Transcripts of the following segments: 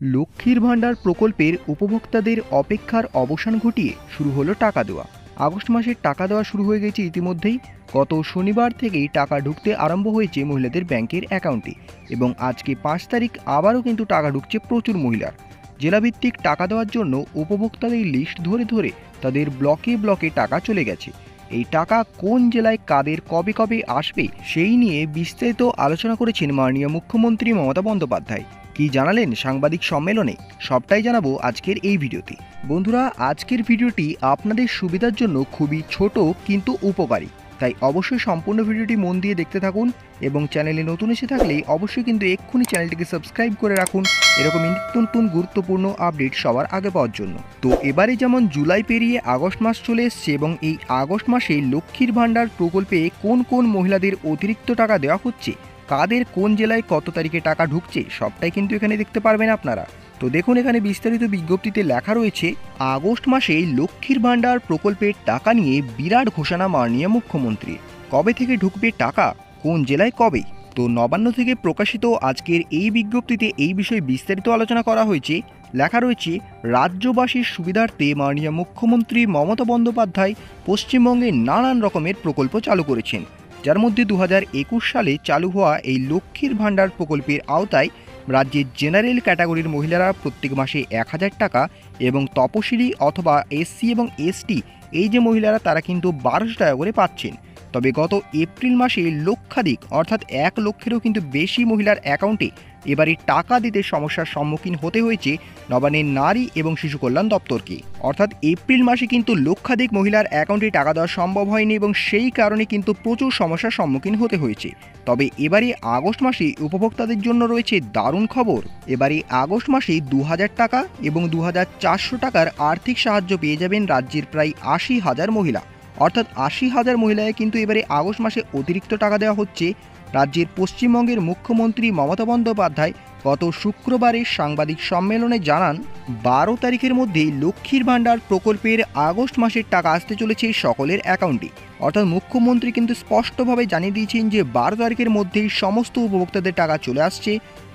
লক্ষ্মীর ভাণ্ডার প্রকল্পের উপভোক্তাদের অপেক্ষার অবসান ঘটিয়ে শুরু হলো টাকা দেওয়া। আগস্ট মাসের টাকা দেওয়া শুরু হয়ে গেছে ইতিমধ্যেই। গত শনিবার থেকেই টাকা ঢুকতে আরম্ভ হয়েছে মহিলাদের ব্যাংকের অ্যাকাউন্টে এবং আজকে 5 তারিখ আবারও কিন্তু টাকা ঢুকছে প্রচুর মহিলার। জেলাভিত্তিক টাকা দেওয়ার জন্য উপভোক্তাদের লিস্ট ধরে ধরে তাদের ব্লকে ব্লকে টাকা চলে গেছে। এই টাকা কোন জেলায় কাদের কবে কবে আসবে সেই নিয়ে বিস্তারিত আলোচনা করেছেন মাননীয় মুখ্যমন্ত্রী মমতা বন্দ্যোপাধ্যায়। কি জানালেন সাংবাদিক সম্মেলনে, সবটাই জানাবো আজকের এই ভিডিওতে। বন্ধুরা, আজকের ভিডিওটি আপনাদের সুবিধার জন্য খুবই ছোট কিন্তু উপকারী, তাই অবশ্যই সম্পূর্ণ ভিডিওটি মন দিয়ে দেখতে থাকুন এবং চ্যানেলে নতুন এসে থাকলে অবশ্যই কিন্তু এক্ষুনি চ্যানেলটিকে সাবস্ক্রাইব করে রাখুন এরকম নিত্য নতুন গুরুত্বপূর্ণ আপডেট সবার আগে পাওয়ার জন্য। তো এবারে যেমন জুলাই পেরিয়ে আগস্ট মাস চলে এসছে এবং এই আগস্ট মাসে লক্ষ্মীর ভাণ্ডার প্রকল্পে কোন কোন মহিলাদের অতিরিক্ত টাকা দেওয়া হচ্ছে, কাদের কোন জেলায় কত তারিখে টাকা ঢুকছে, সবটাই কিন্তু এখানে দেখতে পারবেন আপনারা। তো দেখুন, এখানে বিস্তারিত বিজ্ঞপ্তিতে লেখা রয়েছে, আগস্ট মাসে লক্ষ্মীর ভাণ্ডার প্রকল্পের টাকা নিয়ে বিরাট ঘোষণা মাননীয় মুখ্যমন্ত্রী। কবে থেকে ঢুকবে টাকা, কোন জেলায় কবে। তো নবান্ন থেকে প্রকাশিত আজকের এই বিজ্ঞপ্তিতে এই বিষয়ে বিস্তারিত আলোচনা করা হয়েছে। লেখা রয়েছে, রাজ্যবাসীর সুবিধার্থে মাননীয় মুখ্যমন্ত্রী মমতা বন্দ্যোপাধ্যায় পশ্চিমবঙ্গে নানান রকমের প্রকল্প চালু করেছেন, যার মধ্যে 2021 সালে চালু হওয়া এই লক্ষ্মীর ভাণ্ডার প্রকল্পের আওতায় রাজ্যের জেনারেল ক্যাটাগরির মহিলারা প্রত্যেক মাসে 1000 টাকা এবং তপশিলি অথবা এসসি এবং এসটি এই যে মহিলারা তারা কিন্তু 1200 টাকা করে পাচ্ছেন। তবে গত এপ্রিল মাসে লক্ষাধিক অর্থাৎ 1 লক্ষেরও কিন্তু বেশি মহিলার অ্যাকাউন্টে এবারে টাকা দিতে সমস্যার সম্মুখীন হতে হয়েছে নবান্নের নারী এবং শিশু কল্যাণ দপ্তরকে। অর্থাৎ এপ্রিল মাসে কিন্তু লক্ষাধিক মহিলার অ্যাকাউন্টে টাকা দেওয়া সম্ভব হয়নি এবং সেই কারণে কিন্তু প্রচুর সমস্যার সম্মুখীন হতে হয়েছে। তবে এবারে আগস্ট মাসে উপভোক্তাদের জন্য রয়েছে দারুণ খবর। এবারে আগস্ট মাসে 2000 টাকা এবং 2400 টাকার আর্থিক সাহায্য পেয়ে যাবেন রাজ্যের প্রায় 80,000 মহিলা। অর্থাৎ 80,000 মহিলায় কিন্তু এবারে আগস্ট মাসে অতিরিক্ত টাকা দেওয়া হচ্ছে। রাজ্যের পশ্চিমবঙ্গের মুখ্যমন্ত্রী মমতা বন্দ্যোপাধ্যায় গত শুক্রবারে সাংবাদিক সম্মেলনে জানান, 12 তারিখের মধ্যে লক্ষ্মীর ভাণ্ডার প্রকল্পের আগস্ট মাসের টাকা আসতে চলেছে সকলের অ্যাকাউন্টে। অর্থাৎ মুখ্যমন্ত্রী কিন্তু স্পষ্টভাবে জানিয়ে দিয়েছেন যে 12 তারিখের মধ্যেই সমস্ত উপভোক্তাদের টাকা চলে আসছে।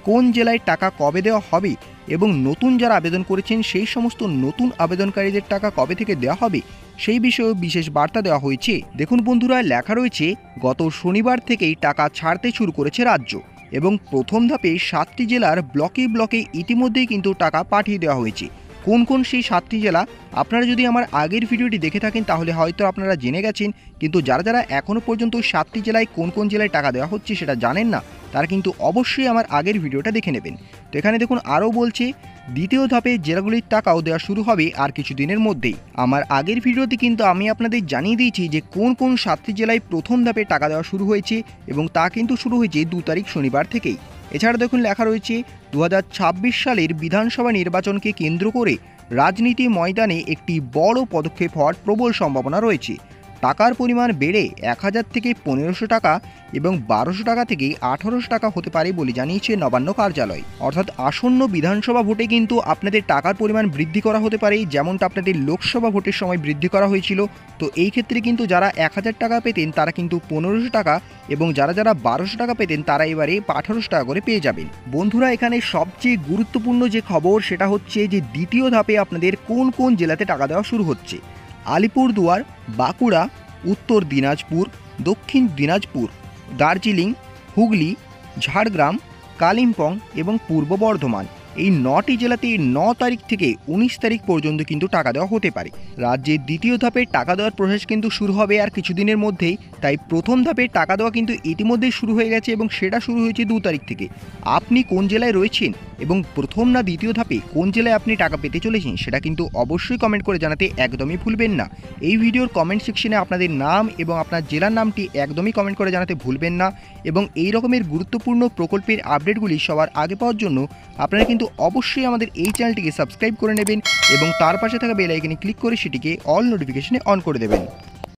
কোন জেলায় টাকা কবে দেওয়া হবে এবং নতুন যারা আবেদন করেছেন সেই সমস্ত নতুন আবেদনকারীদের টাকা কবে থেকে দেওয়া হবে সেই বিষয়েও বিশেষ বার্তা দেওয়া হয়েছে। দেখুন বন্ধুরা, লেখা রয়েছে, গত শনিবার থেকেই টাকা ছাড়তে শুরু করেছে রাজ্য এবং প্রথম ধাপে 7টি জেলার ব্লকে ব্লকে ইতিমধ্যেই কিন্তু টাকা পাঠিয়ে দেওয়া হয়েছে। কোন কোন সেই 7টি জেলা আপনারা যদি আমার আগের ভিডিওটি দেখে থাকেন তাহলে হয়তো আপনারা জেনে গেছেন, কিন্তু যারা যারা এখনও পর্যন্ত 7টি জেলায় কোন কোন জেলায় টাকা দেওয়া হচ্ছে সেটা জানেন না, তারা কিন্তু অবশ্যই আমার আগের ভিডিওটা দেখে নেবেন। তো এখানে দেখুন আরও বলছে, দ্বিতীয় ধাপে জেলাগুলির টাকাও দেওয়া শুরু হবে আর কিছুদিনের মধ্যেই। আমার আগের ভিডিওতে কিন্তু আমি আপনাদের জানিয়ে দিয়েছি যে কোন কোন 7টি জেলায় প্রথম ধাপে টাকা দেওয়া শুরু হয়েছে এবং তা কিন্তু শুরু হয়েছে 2 তারিখ শনিবার থেকেই। এছাড়া দেখুন লেখা রয়েছে, 2026 সালের বিধানসভা নির্বাচনকে কেন্দ্র করে রাজনীতি ময়দানে একটি বড় পদক্ষেপ হওয়ার প্রবল সম্ভাবনা রয়েছে। টাকার পরিমাণ বেড়ে 1000 থেকে 1500 টাকা এবং 1200 টাকা থেকে 1800 টাকা হতে পারে বলে জানিয়েছে নবান্ন কার্যালয়। অর্থাৎ আসন্ন বিধানসভা ভোটে কিন্তু আপনাদের টাকার পরিমাণ বৃদ্ধি করা হতে পারে, যেমনটা আপনাদের লোকসভা ভোটের সময় বৃদ্ধি করা হয়েছিল। তো এই ক্ষেত্রে কিন্তু যারা 1000 টাকা পেতেন তারা কিন্তু 1500 টাকা এবং যারা যারা 1200 টাকা পেতেন তারা এবারে 1800 টাকা করে পেয়ে যাবেন। বন্ধুরা, এখানে সবচেয়ে গুরুত্বপূর্ণ যে খবর সেটা হচ্ছে যে দ্বিতীয় ধাপে আপনাদের কোন কোন জেলাতে টাকা দেওয়া শুরু হচ্ছে। আলিপুরদুয়ার, বাঁকুড়া, উত্তর দিনাজপুর, দক্ষিণ দিনাজপুর, দার্জিলিং, হুগলি, ঝাড়গ্রাম, কালিম্পং এবং পূর্ব বর্ধমান এই 9টি জেলাতে 9 তারিখ থেকে 19 তারিখ পর্যন্ত কিন্তু টাকা দেওয়া হতে পারে। রাজ্যের দ্বিতীয় ধাপে টাকা দেওয়ার প্রসেস কিন্তু শুরু হবে আর কিছুদিনের মধ্যেই, তাই প্রথম ধাপে টাকা দেওয়া কিন্তু ইতিমধ্যেই শুরু হয়ে গেছে এবং সেটা শুরু হয়েছে 2 তারিখ থেকে। আপনি কোন জেলায় রয়েছেন এবং প্রথম না দ্বিতীয় ধাপে কোন জেলায় আপনি টাকা পেতে চলেছেন সেটা কিন্তু অবশ্যই কমেন্ট করে জানাতে একদমই ভুলবেন না। এই ভিডিওর কমেন্ট সেকশনে আপনাদের নাম এবং আপনার জেলার নামটি একদমই কমেন্ট করে জানাতে ভুলবেন না। এবং এই রকমের গুরুত্বপূর্ণ প্রকল্পের আপডেটগুলি সবার আগে পাওয়ার জন্য আপনারা কিন্তু অবশ্যই আমাদের এই চ্যানেলটিকে সাবস্ক্রাইব করে নেবেন এবং তার পাশে থাকা বেল আইকনে ক্লিক করে সেটিকে অল নোটিফিকেশনে অন করে দেবেন।